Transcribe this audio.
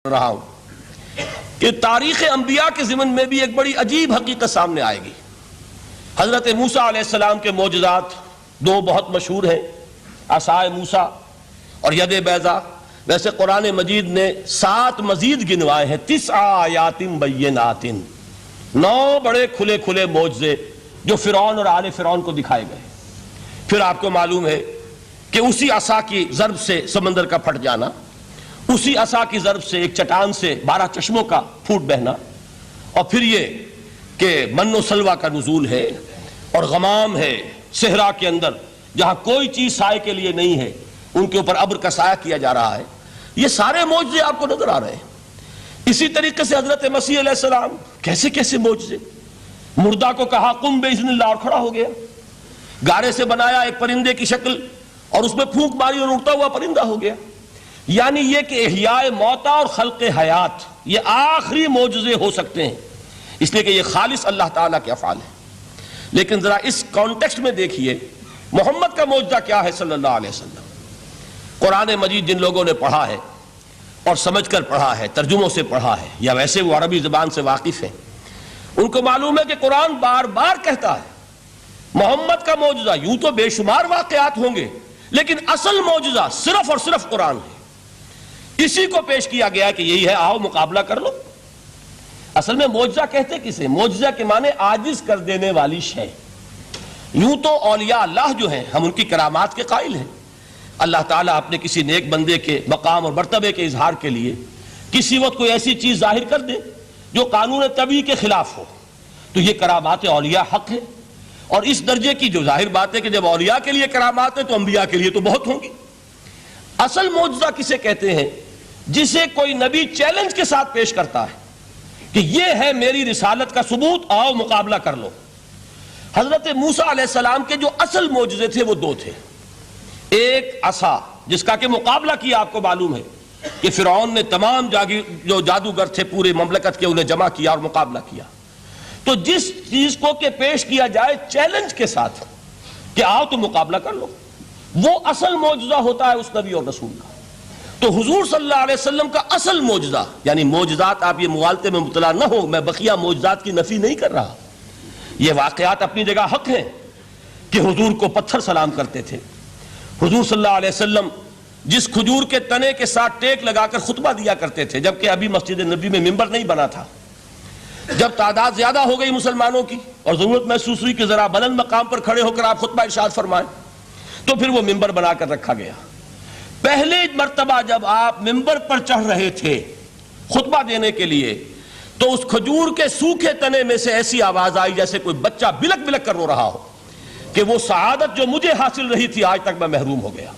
رہا ہوں کہ تاریخ انبیاء کے ضمن میں بھی ایک بڑی عجیب حقیقت سامنے آئے گی۔ حضرت موسیٰ علیہ السلام کے معجزات دو بہت مشہور ہیں، عصائے موسیٰ اور ید بیضاء۔ ویسے قرآن مجید نے 7 مزید گنوائے ہیں، 9 آیات بینات، 9 بڑے کھلے کھلے معجزے جو فرعون اور آل فرعون کو دکھائے گئے۔ پھر آپ کو معلوم ہے کہ اسی عصا کی ضرب سے سمندر کا پھٹ جانا، اسی عصا کی ضرب سے ایک چٹان سے 12 چشموں کا پھوٹ بہنا، اور پھر یہ کہ من و سلوہ کا نزول ہے اور غمام ہے صحرا کے اندر جہاں کوئی چیز سائے کے لیے نہیں ہے، ان کے اوپر ابر کا سایہ کیا جا رہا ہے۔ یہ سارے معجزے آپ کو نظر آ رہے ہیں۔ اسی طریقے سے حضرت مسیح علیہ السلام کیسے کیسے معجزے، مردہ کو کہا قم باذن اللہ اور کھڑا ہو گیا، گارے سے بنایا ایک پرندے کی شکل اور اس میں پھونک ماری اور اڑتا ہوا پرندہ ہو گیا۔ یعنی یہ کہ احیاء موتا اور خلق حیات یہ آخری معجزے ہو سکتے ہیں، اس لیے کہ یہ خالص اللہ تعالیٰ کے افعال ہیں۔ لیکن ذرا اس کانٹیکسٹ میں دیکھیے محمد کا معجزہ کیا ہے صلی اللہ علیہ وسلم۔ قرآن مجید جن لوگوں نے پڑھا ہے اور سمجھ کر پڑھا ہے، ترجموں سے پڑھا ہے، یا ویسے وہ عربی زبان سے واقف ہیں، ان کو معلوم ہے کہ قرآن بار بار کہتا ہے محمد کا معجزہ یوں تو بے شمار واقعات ہوں گے، لیکن اصل معجزہ صرف اور صرف قرآن ہے۔ اسی کو پیش کیا گیا کہ یہی ہے، آؤ مقابلہ کر لو۔ اصل میں معجزہ کہتے کسے؟ معجزہ کے معنی عاجز کر دینے والی شے۔ یوں تو اولیاء اللہ جو ہیں ہم ان کی کرامات کے قائل ہیں۔ اللہ تعالیٰ اپنے کسی نیک بندے کے مقام اور مرتبے کے اظہار کے لیے کسی وقت کوئی ایسی چیز ظاہر کر دے جو قانون طبیعی کے خلاف ہو، تو یہ کرامات اولیاء حق ہے۔ اور اس درجے کی جو ظاہر بات ہے کہ جب اولیاء کے لیے کرامات ہے تو انبیاء کے لیے تو بہت ہوں گی۔ اصل معجزہ کسے کہتے ہیں؟ جسے کوئی نبی چیلنج کے ساتھ پیش کرتا ہے کہ یہ ہے میری رسالت کا ثبوت، آؤ مقابلہ کر لو۔ حضرت موسیٰ علیہ السلام کے جو اصل معجزے تھے وہ 2 تھے۔ ایک عصا جس کا کہ مقابلہ کیا، آپ کو معلوم ہے کہ فرعون نے تمام جو جادوگر تھے پورے مملکت کے انہیں جمع کیا اور مقابلہ کیا۔ تو جس چیز کو کہ پیش کیا جائے چیلنج کے ساتھ کہ آؤ تو مقابلہ کر لو، وہ اصل معجزہ ہوتا ہے اس نبی اور رسول کا۔ تو حضور صلی اللہ علیہ وسلم کا اصل معجزہ، یعنی معجزات آپ یہ مغالطے میں مبتلا نہ ہو، میں بقیہ معجزات کی نفی نہیں کر رہا، یہ واقعات اپنی جگہ حق ہیں کہ حضور کو پتھر سلام کرتے تھے۔ حضور صلی اللہ علیہ وسلم جس کھجور کے تنے کے ساتھ ٹیک لگا کر خطبہ دیا کرتے تھے، جبکہ ابھی مسجد نبی میں ممبر نہیں بنا تھا، جب تعداد زیادہ ہو گئی مسلمانوں کی اور ضرورت محسوس ہوئی کہ ذرا بلند مقام پر کھڑے ہو کر آپ خطبہ ارشاد فرمائیں، تو پھر وہ ممبر بنا کر رکھا گیا۔ پہلے مرتبہ جب آپ ممبر پر چڑھ رہے تھے خطبہ دینے کے لیے، تو اس کھجور کے سوکھے تنے میں سے ایسی آواز آئی جیسے کوئی بچہ بلک بلک کر رو رہا ہو کہ وہ سعادت جو مجھے حاصل رہی تھی آج تک میں محروم ہو گیا۔